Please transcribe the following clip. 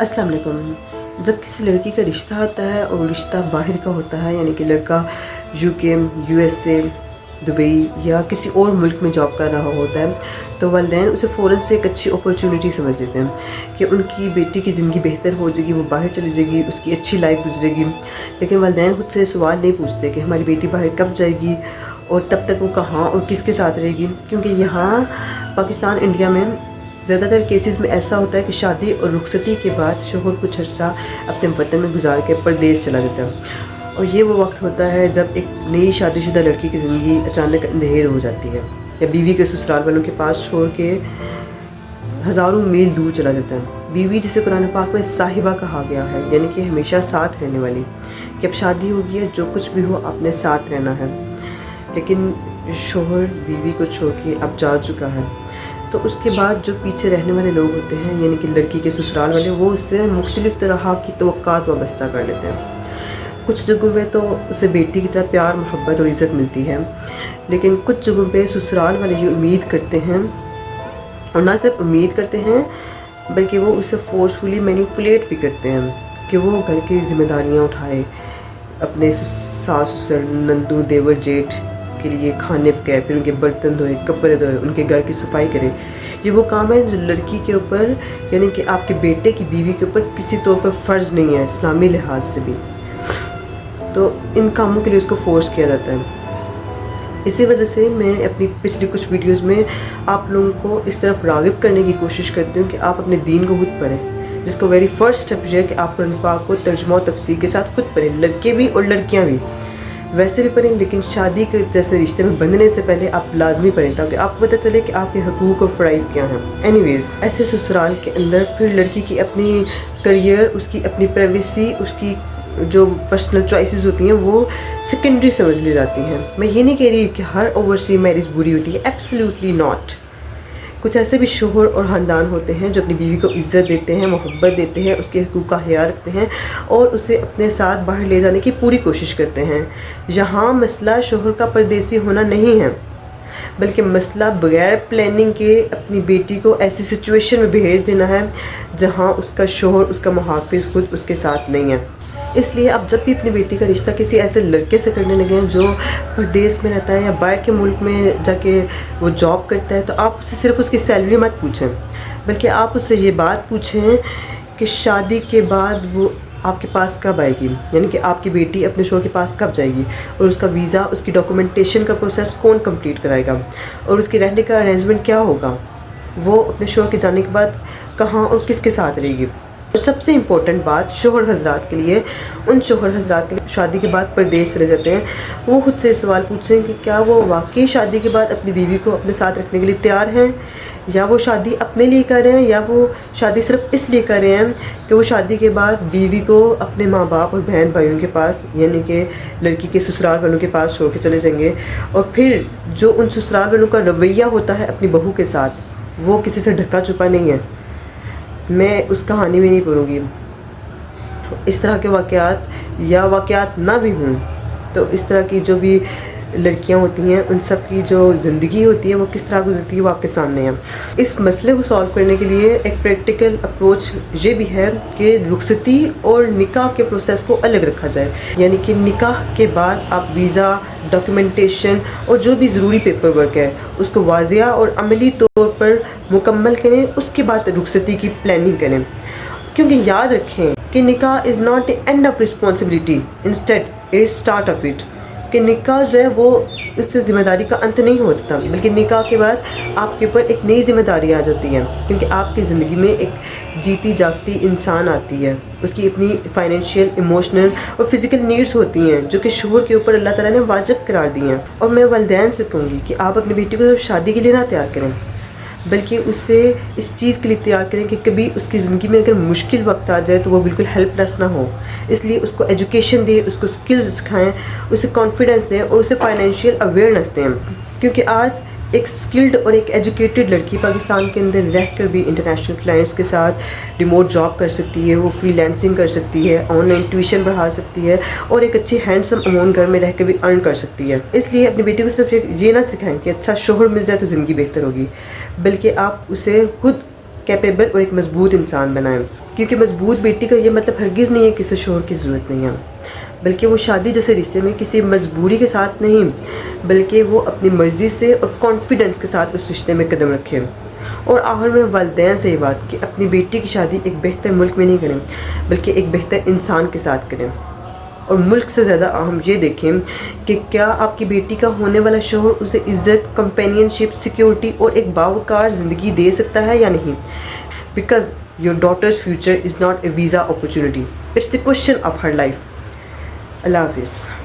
अस्सलाम वालेकुम। जब किसी लड़की का रिश्ता आता है और रिश्ता बाहर का होता है, यानी कि लड़का यूके, यूएसए, दुबई या किसी और मुल्क में जॉब कर रहा होता है, तो वालिदैन उसे फ़ौरन से एक अच्छी अपॉर्चुनिटी समझ लेते हैं कि उनकी बेटी की ज़िंदगी बेहतर हो जाएगी, वो बाहर चली जाएगी, उसकी अच्छी लाइफ गुजरेगी। लेकिन वालिदैन खुद से सवाल नहीं पूछते कि हमारी बेटी बाहर कब जाएगी और तब तक वो कहाँ और किसके साथ रहेगी। क्योंकि यहाँ पाकिस्तान, इंडिया में ज़्यादातर केसेस में ऐसा होता है कि शादी और रुखसती के बाद शोहर कुछ अर्सा अपने वतन में गुजार के परदेस चला जाता है, और ये वो वक्त होता है जब एक नई शादीशुदा लड़की की ज़िंदगी अचानक अंधेर हो जाती है, या बीवी के ससुराल वालों के पास छोड़ के हज़ारों मील दूर चला जाता है। बीवी जिसे कुरान पाक में साहिबा कहा गया है, यानी कि हमेशा साथ रहने वाली, कि अब शादी हो गई है, जो कुछ भी हो अपने साथ रहना है। लेकिन शोहर बीवी को छोड़ के अब जा चुका है, तो उसके बाद जो पीछे रहने वाले लोग होते हैं, यानी कि लड़की के ससुराल वाले, वो उससे मुख्तलिफ़ तरह की तवक्कात वाबस्ता कर लेते हैं। कुछ जगहों पे तो उसे बेटी की तरह प्यार, मोहब्बत और इज़्ज़त मिलती है, लेकिन कुछ जगहों पे ससुराल वाले ये उम्मीद करते हैं, और ना सिर्फ उम्मीद करते हैं बल्कि वो उसे फोर्सफुली मैनिपुलेट भी करते हैं कि वो घर की ज़िम्मेदारियाँ उठाए, अपने सास ससुर, नंदू, देवर, जेठ के लिए खाने पकाए, फिर उनके बर्तन धोए, कपड़े धोए, उनके घर की सफाई करे। ये वो काम है जो लड़की के ऊपर, यानी कि आपके बेटे की बीवी के ऊपर किसी तौर पर फ़र्ज़ नहीं है इस्लामी लिहाज से भी। तो इन कामों के लिए उसको फोर्स किया जाता है। इसी वजह से मैं अपनी पिछली कुछ वीडियोस में आप लोगों को इस तरफ राग़िब करने की कोशिश करती हूँ कि आप अपने दीन को खुद पढ़ें, जिसका वेरी फर्स्ट स्टेप ये है कि आप कुरान पाक को तर्जुमा और तफसीर के साथ खुद पढ़ें, लड़के भी और लड़कियाँ भी। वैसे भी पढ़ें, लेकिन शादी के जैसे रिश्ते में बंधने से पहले आप लाजमी पढ़ें, ताकि आपको पता चले कि आपके हकूक़ और फ़राइज़ क्या हैं। एनीवेज़, ऐसे ससुराल के अंदर फिर लड़की की अपनी करियर, उसकी अपनी प्राइवेसी, उसकी जो पर्सनल चॉइसेस होती हैं वो सेकेंडरी समझ ली जाती हैं। मैं ये नहीं कह रही कि हर ओवरसी मैरिज बुरी होती है, एब्सोल्युटली नॉट। कुछ ऐसे भी शोहर और ख़ानदान होते हैं जो अपनी बीवी को इज़्ज़त देते हैं, मोहब्बत देते हैं, उसके हकूक़ का ख्याल रखते हैं और उसे अपने साथ बाहर ले जाने की पूरी कोशिश करते हैं। यहाँ मसला शोहर का परदेसी होना नहीं है, बल्कि मसला बग़ैर प्लानिंग के अपनी बेटी को ऐसी सिचुएशन में भेज देना है जहाँ उसका शोहर, उसका मुहाफ़िज़ खुद उसके साथ नहीं है। इसलिए आप जब भी अपनी बेटी का रिश्ता किसी ऐसे लड़के से करने लगे हैं जो परदेश में रहता है या बाहर के मुल्क में जाके वो जॉब करता है, तो आप उससे सिर्फ उसकी सैलरी मत पूछें, बल्कि आप उससे ये बात पूछें कि शादी के बाद वो आपके पास कब आएगी, यानी कि आपकी बेटी अपने शोहर के पास कब जाएगी, और उसका वीज़ा, उसकी डॉक्यूमेंटेशन का प्रोसेस कौन कंप्लीट कराएगा, और उसके रहने का अरेंजमेंट क्या होगा, वो अपने शोहर के जाने के बाद कहाँ और किसके साथ रहेगी। और सबसे इम्पोर्टेंट बात शोहर हज़रात के लिए, उन शोहर हज़रात के लिए शादी के बाद परदेस चले जाते हैं, वो खुद से सवाल पूछें कि क्या वो वाकई शादी के बाद अपनी बीवी को अपने साथ रखने के लिए तैयार हैं, या वो शादी अपने लिए कर रहे हैं, या वो शादी सिर्फ इसलिए कर रहे हैं कि वो शादी के बाद बीवी को अपने माँ बाप और बहन भाइयों के पास, यानी कि लड़की के ससुराल वालों के पास छोड़ के चले जाएंगे, और फिर जो उन ससुराल वालों का रवैया होता है अपनी बहू के साथ, वो किसी से ढका छुपा नहीं है। मैं उस कहानी में नहीं पढ़ूँगी। इस तरह के वाक़यात या वाक़यात ना भी हों, तो इस तरह की जो भी लड़कियां होती हैं उन सब की जो ज़िंदगी होती है वो किस तरह गुजरती है वो आपके सामने है। इस मसले को सॉल्व करने के लिए एक प्रैक्टिकल अप्रोच ये भी है कि रुखसती और निकाह के प्रोसेस को अलग रखा जाए, यानी कि निकाह के बाद आप वीज़ा, डॉक्यूमेंटेशन और जो भी ज़रूरी पेपर वर्क है उसको वाज़िया और अमली तौर पर मुकम्मल करें, उसके बाद रुखसती की प्लानिंग करें। क्योंकि याद रखें कि निकाह is not the end of responsibility, instead it is start of it. कि निकाह जो है वो उससे ज़िम्मेदारी का अंत नहीं हो जाता, बल्कि निकाह के बाद आपके ऊपर एक नई ज़िम्मेदारी आ जाती है, क्योंकि आपकी ज़िंदगी में एक जीती जागती इंसान आती है, उसकी अपनी फाइनेंशियल, इमोशनल और फिज़िकल नीड्स होती हैं जो कि शोहर के ऊपर अल्लाह ताला ने वाजिब करार दी हैं। और मैं वालिदैन से कहूँगी कि आप अपनी बेटी को सिर्फ शादी के लिए ना तैयार करें, बल्कि उससे इस चीज़ के लिए तैयार करें कि कभी उसकी ज़िंदगी में अगर मुश्किल वक्त आ जाए तो वो बिल्कुल हेल्पलेस ना हो। इसलिए उसको एजुकेशन दें, उसको स्किल्स सिखाएं, उसे कॉन्फिडेंस दें और उसे फाइनेंशियल अवेयरनेस दें, क्योंकि आज एक स्किल्ड और एक एजुकेटेड लड़की पाकिस्तान के अंदर रहकर भी इंटरनेशनल क्लाइंट्स के साथ रिमोट जॉब कर सकती है, वो फ्रीलांसिंग कर सकती है, ऑनलाइन ट्यूशन बढ़ा सकती है और एक अच्छी हैंडसम अमाउंट घर में रह कर भी अर्न कर सकती है। इसलिए अपनी बेटी को सिर्फ ये ना सिखाएं कि अच्छा शोहर मिल जाए तो ज़िंदगी बेहतर होगी, बल्कि आप उसे खुद कैपेबल और एक मजबूत इंसान बनाएं। کیونکہ مضبوط بیٹی کا یہ مطلب ہرگز نہیں ہے کہ اسے شوہر کی ضرورت نہیں ہے، بلکہ وہ شادی جیسے رشتے میں کسی مجبوری کے ساتھ نہیں، بلکہ وہ اپنی مرضی سے اور کانفیڈنس کے ساتھ اس رشتے میں قدم رکھے۔ اور آخر میں والدین سے یہ بات کہ اپنی بیٹی کی شادی ایک بہتر ملک میں نہیں کریں، بلکہ ایک بہتر انسان کے ساتھ کریں۔ اور ملک سے زیادہ اہم یہ دیکھیں کہ کیا آپ کی بیٹی کا ہونے والا شوہر اسے عزت، کمپینین شپ، سیکیورٹی اور ایک باوقار زندگی دے سکتا ہے یا نہیں، because your daughter's future is not a visa opportunity, it's the question of her life۔ اللہ حافظ۔